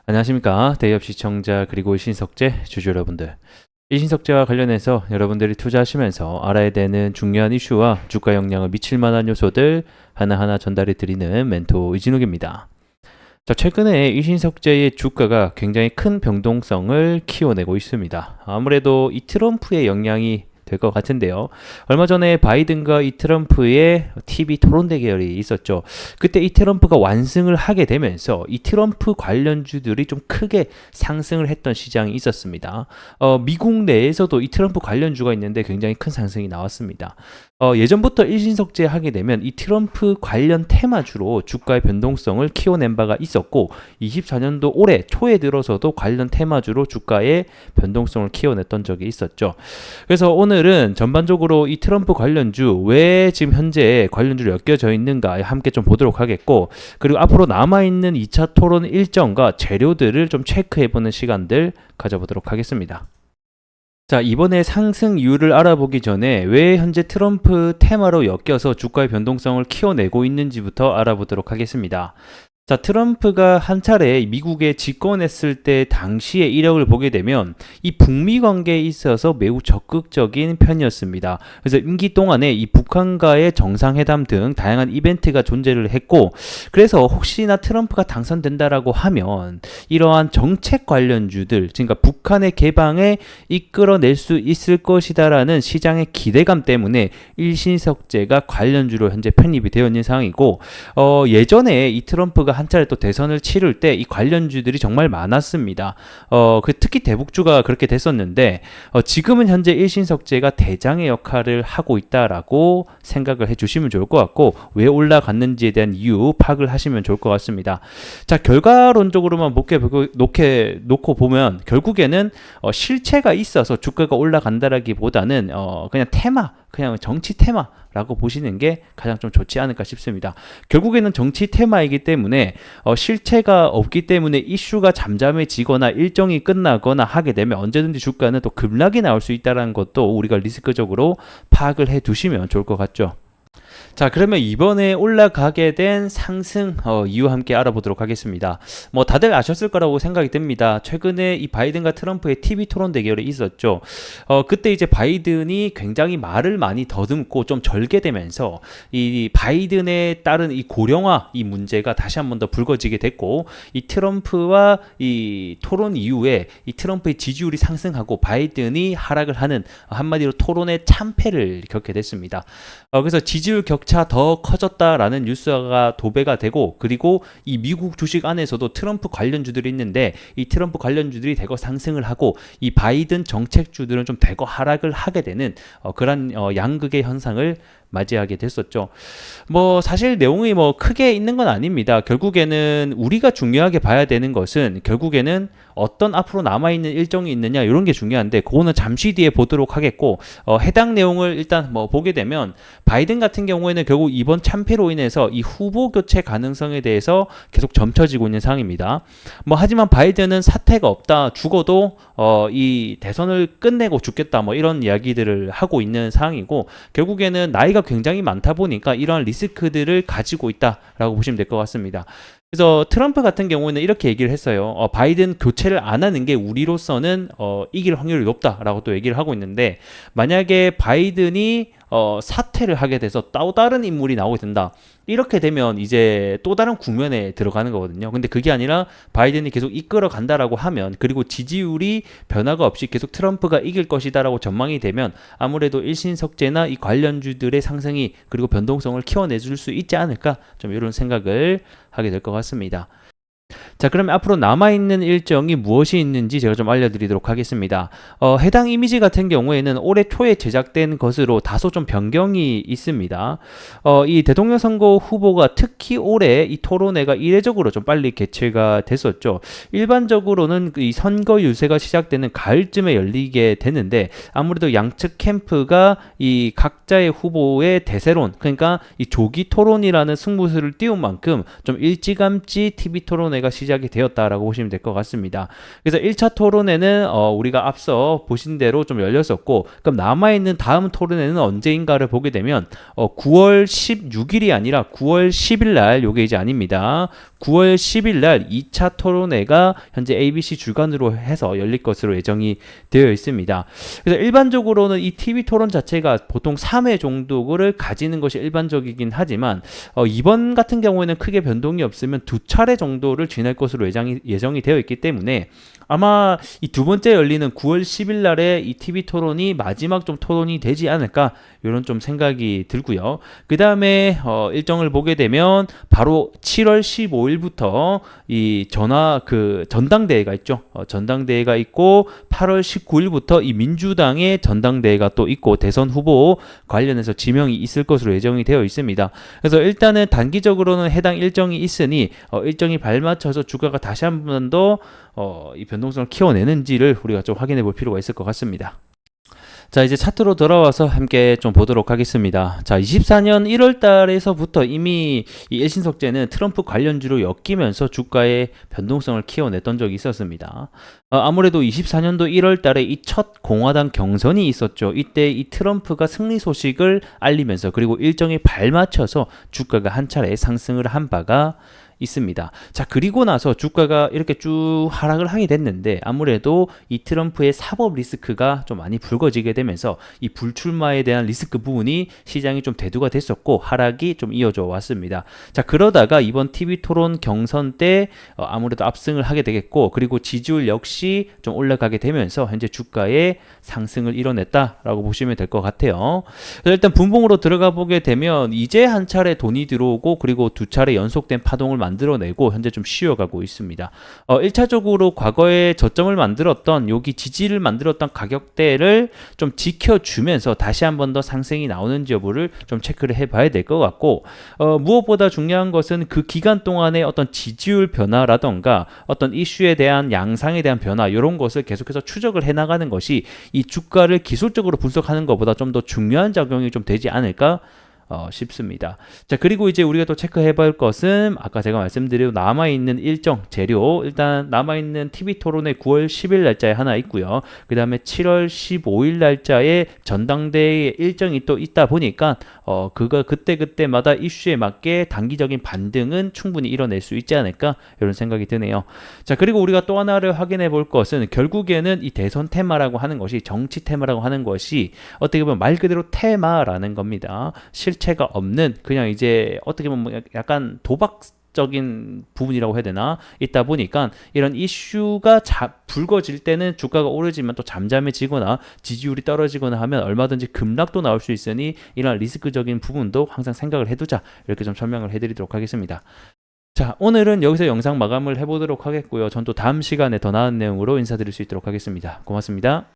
안녕하십니까. 대기업 시청자 그리고 일신석재 주주 여러분들. 일신석재와 관련해서 여러분들이 투자하시면서 알아야 되는 중요한 이슈와 주가 영향을 미칠 만한 요소들 하나하나 전달해 드리는 멘토 이진욱입니다. 자, 최근에 일신석재의 주가가 굉장히 큰 변동성을 키워내고 있습니다. 아무래도 이 트럼프의 영향이 될 것 같은데요. 얼마 전에 바이든과 이 트럼프의 TV 토론 대결이 있었죠. 그때 이 트럼프가 완승을 하게 되면서 이 트럼프 관련주들이 좀 크게 상승을 했던 시장이 있었습니다. 미국 내에서도 이 트럼프 관련주가 있는데 굉장히 큰 상승이 나왔습니다. 예전부터 일신석재 하게 되면 이 트럼프 관련 테마주로 주가의 변동성을 키워낸 바가 있었고 24년도 올해 초에 들어서도 관련 테마주로 주가의 변동성을 키워냈던 적이 있었죠. 그래서 오늘은 전반적으로 이 트럼프 관련주 왜 지금 현재 관련주로 엮여져 있는가 함께 좀 보도록 하겠고, 그리고 앞으로 남아있는 2차 토론 일정과 재료들을 좀 체크해보는 시간들 가져보도록 하겠습니다. 자, 이번에 상승 이유를 알아보기 전에 왜 현재 트럼프 테마로 엮여서 주가의 변동성을 키워내고 있는지부터 알아보도록 하겠습니다. 자, 트럼프가 한 차례 미국에 집권했을 때 당시의 이력을 보게 되면 이 북미 관계에 있어서 매우 적극적인 편이었습니다. 그래서 임기 동안에 이 북한과의 정상회담 등 다양한 이벤트가 존재를 했고, 그래서 혹시나 트럼프가 당선된다라고 하면 이러한 정책 관련주들, 그러니까 북한의 개방에 이끌어낼 수 있을 것이다라는 시장의 기대감 때문에 일신석재가 관련주로 현재 편입이 되어 있는 상황이고, 예전에 이 트럼프가 한 차례 또 대선을 치를 때 이 관련주들이 정말 많았습니다. 특히 대북주가 그렇게 됐었는데, 지금은 현재 일신석재가 대장의 역할을 하고 있다라고 생각을 해주시면 좋을 것 같고, 왜 올라갔는지에 대한 이유 파악을 하시면 좋을 것 같습니다. 자, 결과론적으로만 놓고 보면 결국에는 실체가 있어서 주가가 올라간다라기보다는 그냥 테마, 그냥 정치 테마라고 보시는 게 가장 좀 좋지 않을까 싶습니다. 결국에는 정치 테마이기 때문에 실체가 없기 때문에 이슈가 잠잠해지거나 일정이 끝나거나 하게 되면 언제든지 주가는 또 급락이 나올 수 있다는 것도 우리가 리스크적으로 파악을 해 두시면 좋을 것 같죠. 자, 그러면 이번에 올라가게 된 상승 이유 함께 알아보도록 하겠습니다. 뭐 다들 아셨을 거라고 생각이 됩니다. 최근에 이 바이든과 트럼프의 TV 토론 대결이 있었죠. 그때 이제 바이든이 굉장히 말을 많이 더듬고 좀 절개되면서 이 바이든에 따른 이 고령화 이 문제가 다시 한 번 더 불거지게 됐고, 이 트럼프와 이 토론 이후에 이 트럼프의 지지율이 상승하고 바이든이 하락을 하는, 한마디로 토론의 참패를 겪게 됐습니다. 그래서 지지율 격차 더 커졌다라는 뉴스가 도배가 되고, 그리고 이 미국 주식 안에서도 트럼프 관련주들이 있는데 이 트럼프 관련주들이 대거 상승을 하고 이 바이든 정책주들은 좀 대거 하락을 하게 되는 그런 양극의 현상을 맞이하게 됐었죠. 뭐 사실 내용이 뭐 크게 있는 건 아닙니다. 결국에는 우리가 중요하게 봐야 되는 것은 결국에는 어떤 앞으로 남아있는 일정이 있느냐 이런 게 중요한데, 그거는 잠시 뒤에 보도록 하겠고, 해당 내용을 일단 뭐 보게 되면 바이든 같은 경우에는 결국 이번 참패로 인해서 이 후보 교체 가능성에 대해서 계속 점쳐지고 있는 상황입니다. 뭐 하지만 바이든은 사태가 없다, 죽어도 이 대선을 끝내고 죽겠다, 뭐 이런 이야기들을 하고 있는 상황이고, 결국에는 나이가 굉장히 많다 보니까 이러한 리스크들을 가지고 있다라고 보시면 될 것 같습니다. 그래서 트럼프 같은 경우는 이렇게 얘기를 했어요. 바이든 교체를 안 하는 게 우리로서는 이길 확률이 높다라고 또 얘기를 하고 있는데, 만약에 바이든이 사퇴를 하게 돼서 또 다른 인물이 나오게 된다, 이렇게 되면 이제 또 다른 국면에 들어가는 거거든요. 근데 그게 아니라 바이든이 계속 이끌어 간다라고 하면, 그리고 지지율이 변화가 없이 계속 트럼프가 이길 것이다라고 전망이 되면 아무래도 일신석재나 이 관련주들의 상승이 그리고 변동성을 키워내줄 수 있지 않을까, 좀 이런 생각을 하게 될 것 같습니다. 자, 그러면 앞으로 남아있는 일정이 무엇이 있는지 제가 좀 알려드리도록 하겠습니다. 해당 이미지 같은 경우에는 올해 초에 제작된 것으로 다소 좀 변경이 있습니다. 이 대통령 선거 후보가 특히 올해 이 토론회가 이례적으로 좀 빨리 개최가 됐었죠. 일반적으로는 이 선거 유세가 시작되는 가을쯤에 열리게 되는데, 아무래도 양측 캠프가 이 각자의 후보의 대세론, 그러니까 이 조기 토론이라는 승부수를 띄운 만큼 좀 일찌감치 TV 토론회가 시작이 되었다라고 보시면 될 것 같습니다. 그래서 1차 토론회는 우리가 앞서 보신 대로 좀 열렸었고, 그럼 남아있는 다음 토론회는 언제인가를 보게 되면 9월 16일이 아니라 9월 10일 날, 요게 이제 아닙니다. 9월 10일 날 2차 토론회가 현재 ABC 주관으로 해서 열릴 것으로 예정이 되어 있습니다. 그래서 일반적으로는 이 TV 토론 자체가 보통 3회 정도를 가지는 것이 일반적이긴 하지만 이번 같은 경우에는 크게 변동이 없으면 2차례 정도를 지낼 것으로 예정이 되어 있기 때문에 아마 이 두 번째 열리는 9월 10일 날에 이 TV 토론이 마지막 좀 토론이 되지 않을까 이런 좀 생각이 들고요. 그 다음에 일정을 보게 되면 바로 7월 15일부터 이 전당대회가 있죠. 전당대회가 있고 8월 19일부터 이 민주당의 전당대회가 또 있고 대선 후보 관련해서 지명이 있을 것으로 예정이 되어 있습니다. 그래서 일단은 단기적으로는 해당 일정이 있으니 일정이 발맞춰서 주가가 다시 한 번 더 이 변동성을 키워내는지를 우리가 좀 확인해 볼 필요가 있을 것 같습니다. 자, 이제 차트로 돌아와서 함께 좀 보도록 하겠습니다. 자, 24년 1월 달에서부터 이미 이 일신석재는 트럼프 관련주로 엮이면서 주가의 변동성을 키워냈던 적이 있었습니다. 아무래도 24년도 1월 달에 이 첫 공화당 경선이 있었죠. 이때 이 트럼프가 승리 소식을 알리면서 그리고 일정에 발맞춰서 주가가 한 차례 상승을 한 바가 있습니다. 자, 그리고 나서 주가가 이렇게 쭉 하락을 하게 됐는데 아무래도 이 트럼프의 사법 리스크가 좀 많이 불거지게 되면서 이 불출마에 대한 리스크 부분이 시장이 좀 대두가 됐었고 하락이 좀 이어져 왔습니다. 자, 그러다가 이번 TV 토론 경선 때 아무래도 압승을 하게 되겠고 그리고 지지율 역시 좀 올라가게 되면서 현재 주가의 상승을 이뤄냈다라고 보시면 될 것 같아요. 일단 분봉으로 들어가 보게 되면 이제 한 차례 돈이 들어오고 그리고 두 차례 연속된 파동을 만들어내고 현재 좀 쉬어가고 있습니다. 1차적으로 과거에 저점을 만들었던 여기 지지를 만들었던 가격대를 좀 지켜주면서 다시 한 번 더 상승이 나오는지 여부를 좀 체크를 해봐야 될 것 같고 무엇보다 중요한 것은 그 기간 동안의 어떤 지지율 변화라던가 어떤 이슈에 대한 양상에 대한 변화 이런 것을 계속해서 추적을 해나가는 것이 이 주가를 기술적으로 분석하는 것보다 좀 더 중요한 작용이 좀 되지 않을까 싶습니다. 자, 그리고 이제 우리가 또 체크해 볼 것은 아까 제가 말씀드린 남아있는 일정 재료 일단 남아있는 TV 토론의 9월 10일 날짜에 하나 있고요. 그 다음에 7월 15일 날짜에 전당대회 일정이 또 있다 보니까 그거 그때마다 이슈에 맞게 단기적인 반등은 충분히 이뤄낼 수 있지 않을까 이런 생각이 드네요. 자, 그리고 우리가 또 하나를 확인해 볼 것은 결국에는 이 대선 테마라고 하는 것이 정치 테마라고 하는 것이 어떻게 보면 말 그대로 테마라는 겁니다. 실체가 없는 그냥 이제 어떻게 보면 약간 도박적인 부분이라고 해야 되나 있다 보니까 이런 이슈가 불거질 때는 주가가 오르지만 또 잠잠해지거나 지지율이 떨어지거나 하면 얼마든지 급락도 나올 수 있으니 이런 리스크적인 부분도 항상 생각을 해두자 이렇게 좀 설명을 해드리도록 하겠습니다. 자, 오늘은 여기서 영상 마감을 해보도록 하겠고요. 전 또 다음 시간에 더 나은 내용으로 인사드릴 수 있도록 하겠습니다. 고맙습니다.